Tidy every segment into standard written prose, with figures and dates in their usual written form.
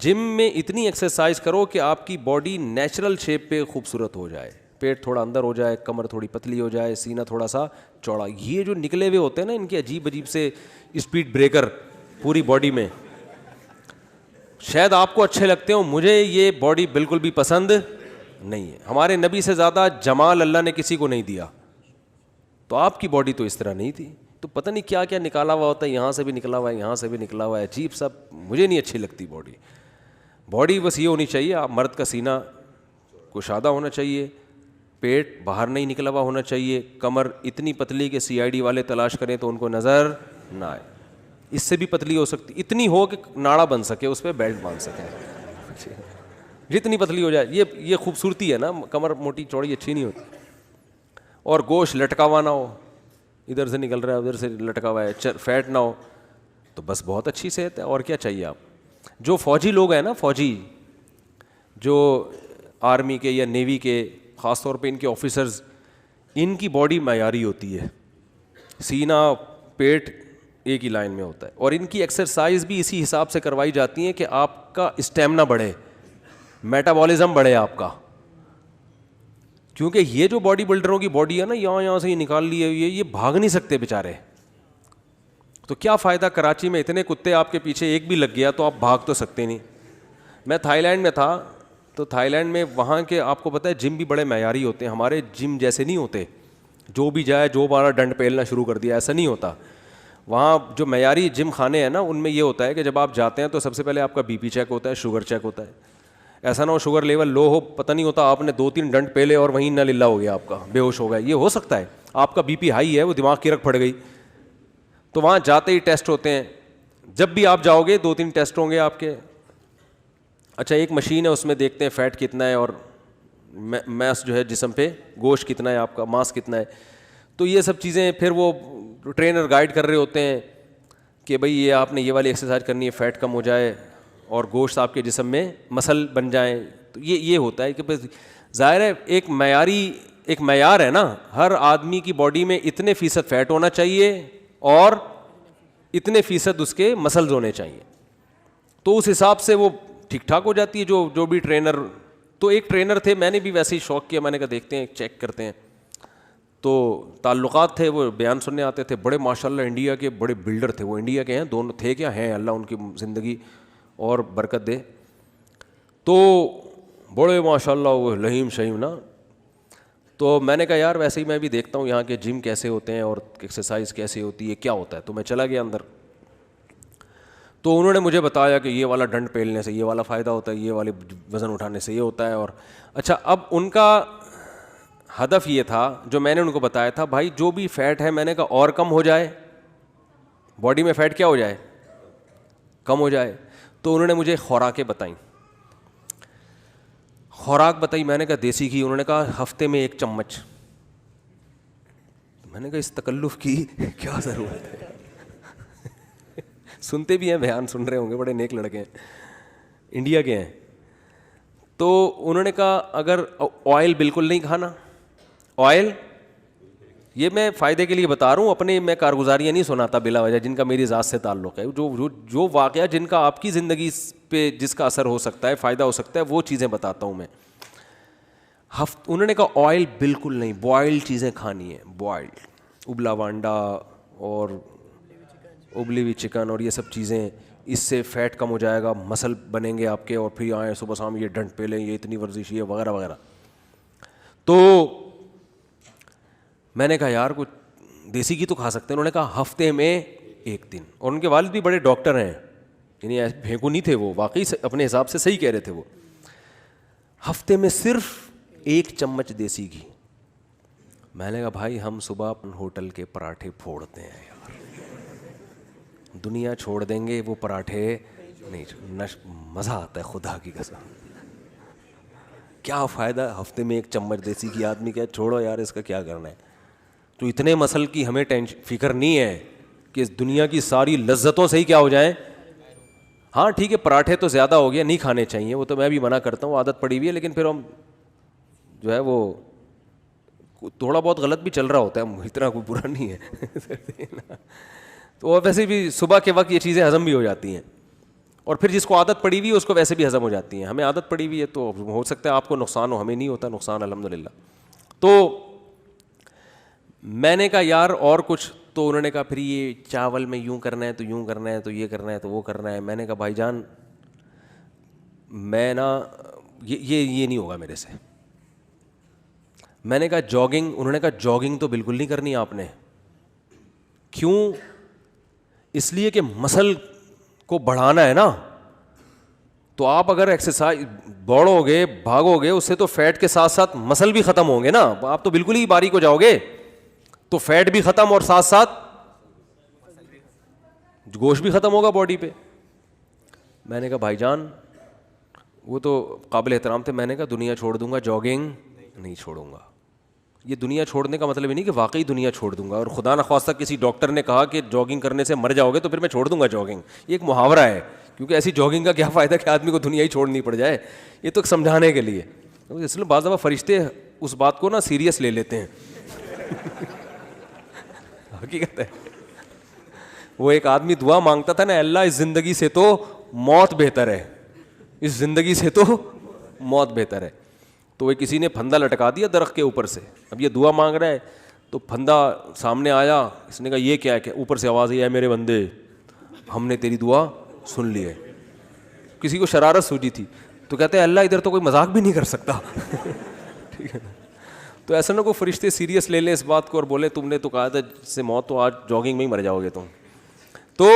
جم میں اتنی ایکسرسائز کرو کہ آپ کی باڈی نیچرل شیپ پہ خوبصورت ہو جائے, پیٹ تھوڑا اندر ہو جائے, کمر تھوڑی پتلی ہو جائے, سینہ تھوڑا سا چوڑا. یہ جو نکلے ہوئے ہوتے ہیں نا ان کے عجیب عجیب سے اسپیڈ بریکر پوری باڈی میں, شاید آپ کو اچھے لگتے ہوں, مجھے یہ باڈی بالکل بھی پسند نہیں ہے. ہمارے نبی سے زیادہ جمال اللہ نے کسی کو نہیں دیا, تو آپ کی باڈی تو اس طرح نہیں تھی. تو پتہ نہیں کیا کیا نکالا ہوا ہوتا ہے, یہاں سے بھی نکلا ہوا ہے, یہاں سے بھی نکلا ہوا ہے, عجیب سب. مجھے نہیں اچھی لگتی باڈی. باڈی بس یہ ہونی چاہیے, آپ مرد کا سینہ کشادہ ہونا چاہیے, پیٹ باہر نہیں نکلا ہوا ہونا چاہیے, کمر اتنی پتلی کہ سی آئی ڈی والے تلاش کریں تو ان کو نظر نہ آئے, اس سے بھی پتلی ہو سکتی, اتنی ہو کہ ناڑا بن سکے, اس پہ بیلٹ باندھ سکیں, جتنی پتلی ہو جائے. یہ خوبصورتی ہے نا, کمر موٹی چوڑی اچھی نہیں ہوتی. اور گوشت لٹکا ہوا نہ ہو, ادھر سے نکل رہا ہے ادھر سے لٹکا ہوا ہے, فیٹ نہ ہو, تو بس بہت اچھی صحت ہے. اور کیا چاہیے آپ. جو فوجی لوگ ہیں نا, فوجی جو آرمی کے یا نیوی کے, خاص طور پہ ان کے آفیسرز, ان کی باڈی معیاری ہوتی ہے, سینہ پیٹ ایک ہی لائن میں ہوتا ہے, اور ان کی ایکسرسائز بھی اسی حساب سے کروائی جاتی ہیں کہ آپ کا اسٹیمنا بڑھے, میٹابولزم بڑھے آپ کا. کیونکہ یہ جو باڈی بلڈروں کی باڈی ہے نا, یہاں سے یہ نکال لی ہے, یہ بھاگ نہیں سکتے بیچارے. تو کیا فائدہ, کراچی میں اتنے کتے آپ کے پیچھے, ایک بھی لگ گیا تو آپ بھاگ تو سکتے نہیں. میں تھائی لینڈ میں تھا, تو تھائی لینڈ میں وہاں کے آپ کو پتہ ہے جم بھی بڑے معیاری ہوتے ہیں, ہمارے جم جیسے نہیں ہوتے, جو بھی جائے جو بارہ ڈنڈ پھیلنا شروع کر دیا, ایسا نہیں ہوتا. وہاں جو معیاری جم خانے ہیں نا, ان میں یہ ہوتا ہے کہ جب آپ جاتے ہیں تو سب سے پہلے آپ کا بی پی چیک ہوتا ہے, شوگر چیک ہوتا ہے. ایسا نہ ہو شوگر لیول لو ہو, پتہ نہیں ہوتا, آپ نے 2-3 ڈنڈ پہلے اور وہیں نہ للہ ہو گیا, آپ کا بے ہوش ہو گیا. یہ ہو سکتا ہے, آپ کا بی پی ہائی ہے, وہ دماغ کی رکھ پڑ گئی. تو وہاں جاتے ہی ٹیسٹ ہوتے ہیں, جب بھی آپ جاؤ گے 2-3 ٹیسٹ ہوں گے آپ کے. اچھا, ایک مشین ہے, اس میں دیکھتے ہیں فیٹ کتنا ہے اور میس جو ہے جسم پہ, گوشت کتنا ہے آپ کا, ماس کتنا ہے. تو یہ سب چیزیں پھر وہ ٹرینر گائیڈ کر رہے ہوتے ہیں کہ بھئی یہ آپ نے یہ والی ایکسرسائز کرنی ہے, فیٹ کم ہو جائے اور گوشت آپ کے جسم میں مسل بن جائیں. تو یہ ہوتا ہے کہ ظاہر ہے ایک معیار ہے نا, ہر آدمی کی باڈی میں اتنے فیصد فیٹ ہونا چاہیے اور اتنے فیصد اس کے مسلز ہونے چاہیے. تو اس حساب سے وہ ٹھیک ٹھاک ہو جاتی ہے. جو بھی ٹرینر, تو ایک ٹرینر تھے, میں نے بھی ویسے ہی شوق کیا, میں نے کہا دیکھتے ہیں چیک کرتے ہیں. تو تعلقات تھے, وہ بیان سننے آتے تھے, بڑے ماشاءاللہ انڈیا کے بڑے بلڈر تھے. وہ انڈیا کے ہیں دونوں, تھے کیا ہیں, اللہ ان کی زندگی اور برکت دے. تو بڑے ماشاءاللہ وہ لہیم شہیم نا. تو میں نے کہا یار ویسے ہی میں بھی دیکھتا ہوں یہاں کے جم کیسے ہوتے ہیں اور ایکسرسائز کیسے ہوتی ہے, کیا ہوتا ہے. تو میں چلا گیا اندر, تو انہوں نے مجھے بتایا کہ یہ والا ڈنڈ پھیلنے سے یہ والا فائدہ ہوتا ہے, یہ والے وزن اٹھانے سے یہ ہوتا ہے. اور اچھا, اب ان کا ہدف یہ تھا جو میں نے ان کو بتایا تھا, بھائی جو بھی فیٹ ہے, میں نے کہا اور کم ہو جائے, باڈی میں فیٹ کیا ہو جائے, کم ہو جائے. تو انہوں نے مجھے خوراکیں بتائیں, خوراک بتائی. میں نے کہا دیسی گھی, انہوں نے کہا ہفتے میں 1 چمچ. میں نے کہا اس تکلف کی کیا ضرورت ہے. سنتے بھی ہیں, بیان سن رہے ہوں گے, بڑے نیک لڑکے ہیں, انڈیا کے ہیں. تو انہوں نے کہا اگر آئل بالکل نہیں کھانا, آئل, یہ میں فائدے کے لیے بتا رہا ہوں, اپنے میں کارگزاریاں نہیں سناتا بلا وجہ, جن کا میری ذات سے تعلق ہے, جو واقعہ جن کا آپ کی زندگی پہ جس کا اثر ہو سکتا ہے, فائدہ ہو سکتا ہے, وہ چیزیں بتاتا ہوں میں. انہوں نے کہا آئل بالکل نہیں, بوائلڈ چیزیں کھانی ہیں, بوائلڈ, ابلا ہوا انڈا اور ابلی ہوئی چکن اور یہ سب چیزیں, اس سے فیٹ کم ہو جائے گا, مسل بنیں گے آپ کے, اور پھر آئیں صبح شام یہ ڈنڈ پہ لیں, یہ اتنی ورزش, یہ وغیرہ وغیرہ. تو میں نے کہا یار کچھ دیسی گھی تو کھا سکتے ہیں. انہوں نے کہا ہفتے میں 1 دن. اور ان کے والد بھی بڑے ڈاکٹر ہیں, یعنی پھینکو نہیں تھے وہ, واقعی اپنے حساب سے صحیح کہہ رہے تھے وہ. ہفتے میں صرف 1 چمچ دیسی گھی. میں نے کہا بھائی ہم صبح اپنے ہوٹل کے پراٹھے پھوڑتے ہیں یار, دنیا چھوڑ دیں گے وہ پراٹھے نہیں, مزہ آتا ہے خدا کی قسم. کیا فائدہ ہفتے میں 1 چمچ دیسی گھی, آدمی کہے چھوڑو یار اس کا کیا کرنا ہے. تو اتنے مسل کی ہمیں فکر نہیں ہے کہ اس دنیا کی ساری لذتوں سے ہی کیا ہو جائیں. ہاں ٹھیک ہے, پراٹھے تو زیادہ ہو گیا, نہیں کھانے چاہیے, وہ تو میں بھی منع کرتا ہوں, عادت پڑی ہوئی ہے. لیکن پھر ہم جو ہے وہ تھوڑا بہت غلط بھی چل رہا ہوتا ہے, اتنا کوئی برا نہیں ہے. تو ویسے بھی صبح کے وقت یہ چیزیں ہضم بھی ہو جاتی ہیں. اور پھر جس کو عادت پڑی ہوئی ہے اس کو ویسے بھی ہضم ہو جاتی ہیں. ہمیں عادت پڑی ہوئی ہے تو ہو سکتا ہے آپ کو نقصان ہو, ہمیں نہیں ہوتا نقصان الحمدللہ. تو میں نے کہا یار اور کچھ, تو انہوں نے کہا پھر یہ چاول میں یوں کرنا ہے تو یوں کرنا ہے تو یہ کرنا ہے تو وہ کرنا ہے. میں نے کہا بھائی جان میں نا یہ نہیں ہوگا میرے سے. میں نے کہا جاگنگ, انہوں نے کہا جاگنگ تو بالکل نہیں کرنی آپ نے. کیوں؟ اس لیے کہ مسل کو بڑھانا ہے نا, تو آپ اگر ایکسرسائز دوڑو گے بھاگو گے اس سے تو فیٹ کے ساتھ ساتھ مسل بھی ختم ہوں گے نا, آپ تو بالکل ہی باریک ہو جاؤ گے, تو فیٹ بھی ختم اور ساتھ ساتھ گوشت بھی ختم ہوگا باڈی پہ. میں نے کہا بھائی جان وہ تو قابل احترام تھے. میں نے کہا دنیا چھوڑ دوں گا, جاگنگ نہیں چھوڑوں گا. یہ دنیا چھوڑنے کا مطلب یہ نہیں کہ واقعی دنیا چھوڑ دوں گا, اور خدا نخواستہ کسی ڈاکٹر نے کہا کہ جاگنگ کرنے سے مر جاؤ گے تو پھر میں چھوڑ دوں گا جاگنگ. یہ ایک محاورہ ہے, کیونکہ ایسی جاگنگ کا کیا فائدہ کہ آدمی کو دنیا ہی چھوڑنی پڑ جائے. یہ تو سمجھانے کے لیے, اس لیے بعض دفعہ فرشتے اس بات کو نا سیریس لے لیتے ہیں. حقیقت ہے. وہ ایک آدمی دعا مانگتا تھا نا, اللہ اس زندگی سے تو موت بہتر ہے, اس زندگی سے تو موت بہتر ہے. تو وہ کسی نے پھندا لٹکا دیا درخت کے اوپر سے, اب یہ دعا مانگ رہا ہے تو پھندا سامنے آیا, اس نے کہا یہ کیا ہے, کہ اوپر سے آواز آئی ہے میرے بندے ہم نے تیری دعا سن لی ہے. کسی کو شرارت سوجی تھی تو کہتے ہیں اللہ ادھر تو کوئی مذاق بھی نہیں کر سکتا. ٹھیک ہے نا. تو ایسا نہ کوئی فرشتے سیریس لے لیں اس بات کو اور بولے تم نے تو کہا تھا جس سے موت تو آج جاگنگ میں ہی مر جاؤ گے تم. تو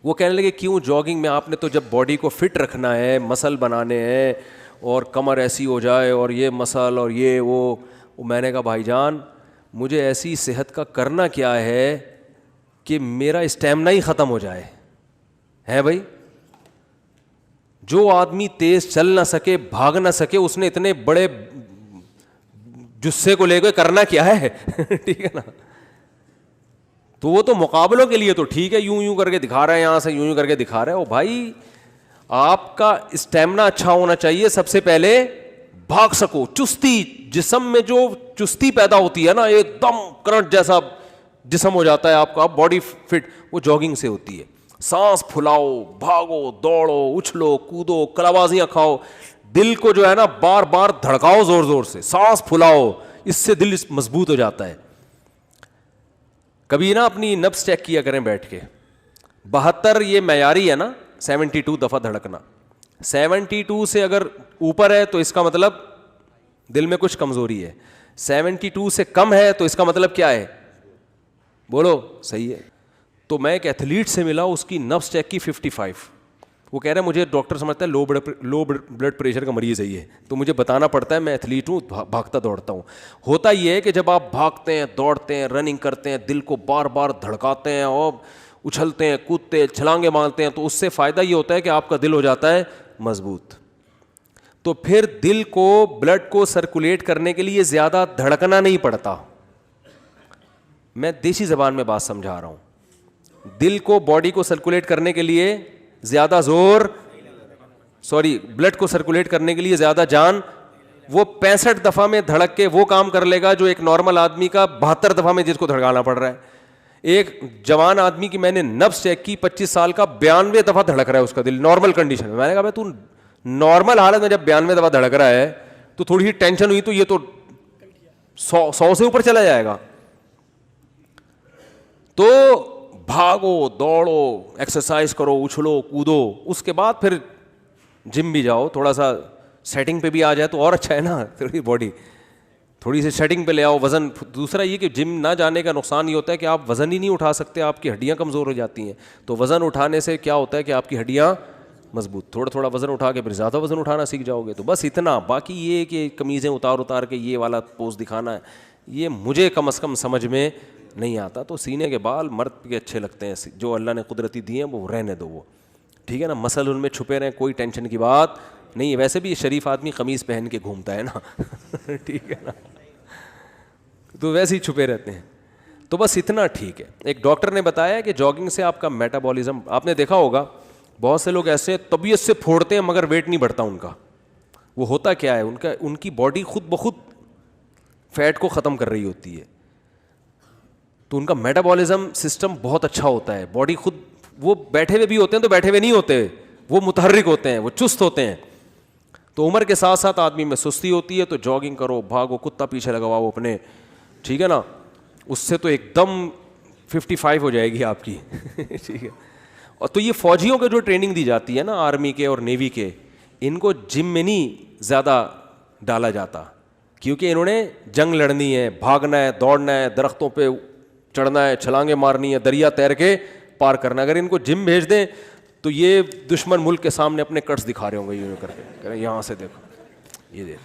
وہ کہنے لگے کیوں جاگنگ میں, آپ نے تو جب باڈی کو فٹ رکھنا ہے, مسل بنانے ہیں اور کمر ایسی ہو جائے اور یہ مسل اور یہ وہ. میں نے کہا بھائی جان مجھے ایسی صحت کا کرنا کیا ہے کہ میرا اسٹیمنا ہی ختم ہو جائے ہے بھائی. جو آدمی تیز چل نہ سکے بھاگ نہ سکے اس نے اتنے بڑے جسے کو لے کے کرنا کیا ہے. ٹھیک ہے نا. تو وہ تو مقابلوں کے لیے تو ٹھیک ہے, یوں یوں کر کے دکھا رہا ہے, یہاں سے یوں یوں کر کے دکھا رہا ہے. او بھائی آپ کا اسٹیمنا اچھا ہونا چاہیے, سب سے پہلے بھاگ سکو, چستی, جسم میں جو چستی پیدا ہوتی ہے نا, ایک دم کرنٹ جیسا جسم ہو جاتا ہے آپ کا, باڈی فٹ, وہ جاگنگ سے ہوتی ہے. سانس پھلاؤ, بھاگو دوڑو اچھلو کودو, کلابازیاں کھاؤ, دل کو جو ہے نا بار بار دھڑکاؤ زور زور سے, سانس پھلاؤ, اس سے دل مضبوط ہو جاتا ہے. کبھی نا اپنی نبض چیک کیا کریں بیٹھ کے. 72 یہ معیاری ہے نا, 72 دفعہ دھڑکنا. 72 سے اگر اوپر ہے تو اس کا مطلب دل میں کچھ کمزوری ہے, 72 سے کم ہے تو اس کا مطلب کیا ہے, بولو صحیح ہے. تو میں ایک ایتھلیٹ سے ملا, اس کی نبض چیک کی 55. وہ کہہ رہا ہے مجھے ڈاکٹر سمجھتا ہے لو بلڈ پریشر کا مریض ہے یہ, تو مجھے بتانا پڑتا ہے میں ایتھلیٹ ہوں, بھاگتا دوڑتا ہوں. ہوتا یہ ہے کہ جب آپ بھاگتے ہیں دوڑتے ہیں رننگ کرتے ہیں, دل کو بار بار دھڑکاتے ہیں اور اچھلتے ہیں کودتے ہیں چھلانگیں مارتے ہیں, تو اس سے فائدہ یہ ہوتا ہے کہ آپ کا دل ہو جاتا ہے مضبوط. تو پھر دل کو بلڈ کو سرکولیٹ کرنے کے لیے زیادہ دھڑکنا نہیں پڑتا. میں دیسی زبان میں بات سمجھا رہا ہوں. دل کو باڈی کو سرکولیٹ کرنے کے لیے زیادہ زور, بلڈ کو سرکولیٹ کرنے کے لیے زیادہ جان, وہ 65 دفعہ میں دھڑک کے وہ کام کر لے گا جو ایک نارمل آدمی کا 72 دفعہ میں جس کو دھڑکانا پڑ رہا ہے. ایک جوان آدمی کی میں نے نبض چیک کی, 25 سال کا, 92 دفعہ دھڑک رہا ہے اس کا دل نارمل کنڈیشن میں. میں نے کہا تو نارمل حالت میں جب 92 دفعہ دھڑک رہا ہے تو تھوڑی سی ٹینشن ہوئی تو یہ تو 100 سے اوپر چلا جائے گا. تو بھاگو دوڑو ایکسرسائز کرو اچھلو کودو, اس کے بعد پھر جم بھی جاؤ, تھوڑا سا سیٹنگ پہ بھی آ جائے تو اور اچھا ہے نا, تھوڑی باڈی تھوڑی سی سیٹنگ پہ لے آؤ. وزن, دوسرا یہ کہ جم نہ جانے کا نقصان یہ ہوتا ہے کہ آپ وزن ہی نہیں اٹھا سکتے, آپ کی ہڈیاں کمزور ہو جاتی ہیں. تو وزن اٹھانے سے کیا ہوتا ہے کہ آپ کی ہڈیاں مضبوط, تھوڑا تھوڑا وزن اٹھا کے پھر زیادہ وزن اٹھانا سیکھ جاؤ گے. تو بس اتنا. باقی یہ کہ قمیضیں اتار کے یہ والا پوز دکھانا ہے, یہ مجھے کم از کم سمجھ میں نہیں آتا. تو سینے کے بال مرد کے اچھے لگتے ہیں, جو اللہ نے قدرتی دیے ہیں وہ رہنے دو, وہ ٹھیک ہے نا. مسل ان میں چھپے رہیں, کوئی ٹینشن کی بات نہیں ہے. ویسے بھی شریف آدمی قمیض پہن کے گھومتا ہے نا, ٹھیک ہے نا, تو ویسے ہی چھپے رہتے ہیں. تو بس اتنا ٹھیک ہے. ایک ڈاکٹر نے بتایا کہ جاگنگ سے آپ کا میٹابولزم, آپ نے دیکھا ہوگا بہت سے لوگ ایسے طبیعت سے پھوڑتے ہیں مگر ویٹ نہیں بڑھتا ان کا. وہ ہوتا کیا ہے, ان کی باڈی خود بخود فیٹ کو ختم کر رہی ہوتی ہے, تو ان کا میٹابولزم سسٹم بہت اچھا ہوتا ہے, باڈی خود وہ بیٹھے ہوئے بھی ہوتے ہیں تو بیٹھے ہوئے نہیں ہوتے, وہ متحرک ہوتے ہیں, وہ چست ہوتے ہیں. تو عمر کے ساتھ ساتھ آدمی میں سستی ہوتی ہے, تو جاگنگ کرو, بھاگو, کتا پیچھے لگواؤ اپنے, ٹھیک ہے نا, اس سے تو ایک دم 55 ہو جائے گی آپ کی. ٹھیک ہے. اور تو یہ فوجیوں کو جو ٹریننگ دی جاتی ہے نا, آرمی کے اور نیوی کے, ان کو جم میں نہیں زیادہ ڈالا جاتا, کیونکہ انہوں نے جنگ لڑنی ہے, بھاگنا ہے, دوڑنا ہے, درختوں پہ چڑھنا ہے, چھلانگیں مارنی ہے, دریا تیر کے پار کرنا. اگر ان کو جم بھیج دیں تو یہ دشمن ملک کے سامنے اپنے کٹس دکھا رہے ہوں گے یوں کر کے, کہہ رہے یہاں سے دیکھو, یہ دیکھ,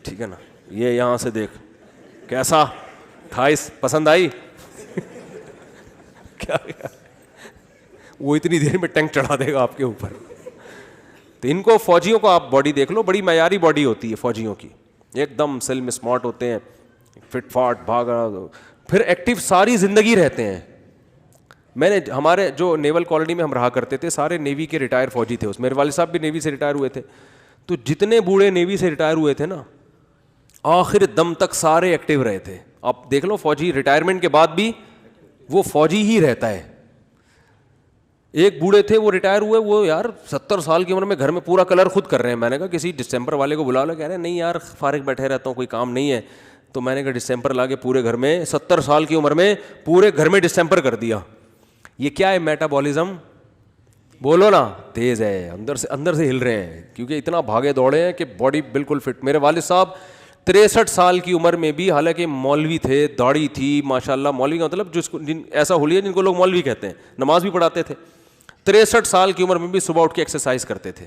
ٹھیک ہے نا, یہ یہاں سے دیکھ, کیسا کھائس, پسند آئی, کیا وہ اتنی دیر میں ٹینک چڑھا دے گا آپ کے اوپر. تو ان کو فوجیوں کو آپ باڈی دیکھ لو, بڑی معیاری باڈی ہوتی ہے فوجیوں کی, ایک دم سل میں اسمارٹ ہوتے ہیں, فٹ فاٹ, بھاگا, پھر ایکٹیو ساری زندگی رہتے ہیں. میں نے ہمارے جو نیول کالونی میں ہم رہا کرتے تھے, سارے نیوی کے ریٹائر فوجی تھے, اس میرے والد صاحب بھی نیوی سے ریٹائر ہوئے تھے. تو جتنے بوڑھے نیوی سے ریٹائر ہوئے تھے نا, آخر دم تک سارے ایکٹیو رہے تھے. آپ دیکھ لو فوجی ریٹائرمنٹ کے بعد بھی وہ فوجی ہی رہتا ہے. ایک بوڑھے تھے وہ ریٹائر ہوئے, وہ یار 70 سال کی عمر میں گھر میں پورا کلر خود کر رہے ہیں. میں نے کہا کسی ڈسمبر والے کو بلا لو, کہہ رہے ہیں نہیں یار فارغ بیٹھے رہتا ہوں, کوئی کام نہیں ہے. تو میں نے کہا ڈسمبر لا کے پورے گھر میں 70 سال کی عمر میں پورے گھر میں ڈسمبر کر دیا. یہ کیا ہے, میٹابولزم بولو نا, تیز ہے, اندر سے ہل رہے ہیں, کیونکہ اتنا بھاگے دوڑے ہیں کہ باڈی بالکل فٹ. میرے والد صاحب 63 سال کی عمر میں بھی, حالانکہ مولوی تھے, داڑھی تھی ماشاء اللہ, مولوی کا مطلب جس کو ایسا حلیہ جن کو لوگ مولوی کہتے ہیں, نماز بھی پڑھاتے تھے, 63 سال کی عمر میں بھی صبح اٹھ کے ایکسرسائز کرتے تھے,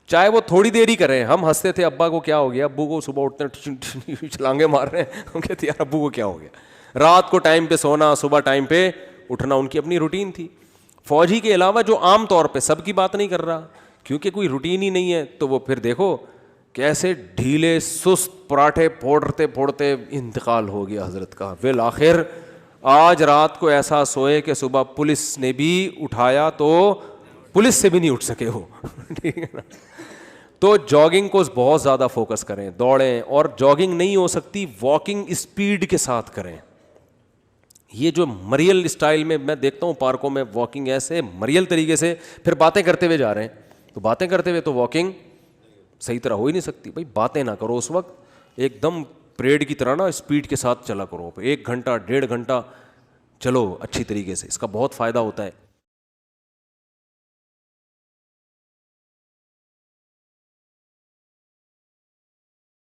چاہے وہ تھوڑی دیر ہی کریں. ہم ہنستے تھے, ابا کو کیا ہو گیا, ابو کو صبح اٹھتے چھلانگے مار رہے ہیں, ہم کہتے یار ابو کو کیا ہو گیا. رات کو ٹائم پہ سونا, صبح ٹائم پہ اٹھنا, ان کی اپنی روٹین تھی. فوجی کے علاوہ جو عام طور پہ سب کی بات نہیں کر رہا, کیونکہ کوئی روٹین ہی نہیں ہے, تو وہ پھر دیکھو کیسے ڈھیلے سست پراٹھے پھوڑتے پھوڑتے انتقال ہو گیا حضرت کا. بالآخر آج رات کو ایسا سوئے کہ صبح پولیس نے بھی اٹھایا تو پولیس سے بھی نہیں اٹھ سکے ہو. ٹھیک ہے نا. تو جاگنگ کو بہت زیادہ فوکس کریں, دوڑیں, اور جاگنگ نہیں ہو سکتی واکنگ اسپیڈ کے ساتھ کریں. یہ جو مریل اسٹائل میں دیکھتا ہوں پارکوں میں واکنگ ایسے مریل طریقے سے, پھر باتیں کرتے ہوئے جا رہے ہیں, تو باتیں کرتے ہوئے تو واکنگ صحیح طرح ہو ہی نہیں سکتی. بھائی باتیں نہ کرو اس وقت, ایک دم پریڈ کی طرح نا اسپیڈ کے ساتھ چلا کرو, 1 گھنٹہ 1.5 گھنٹہ چلو اچھی طریقے سے, اس کا بہت فائدہ ہوتا ہے.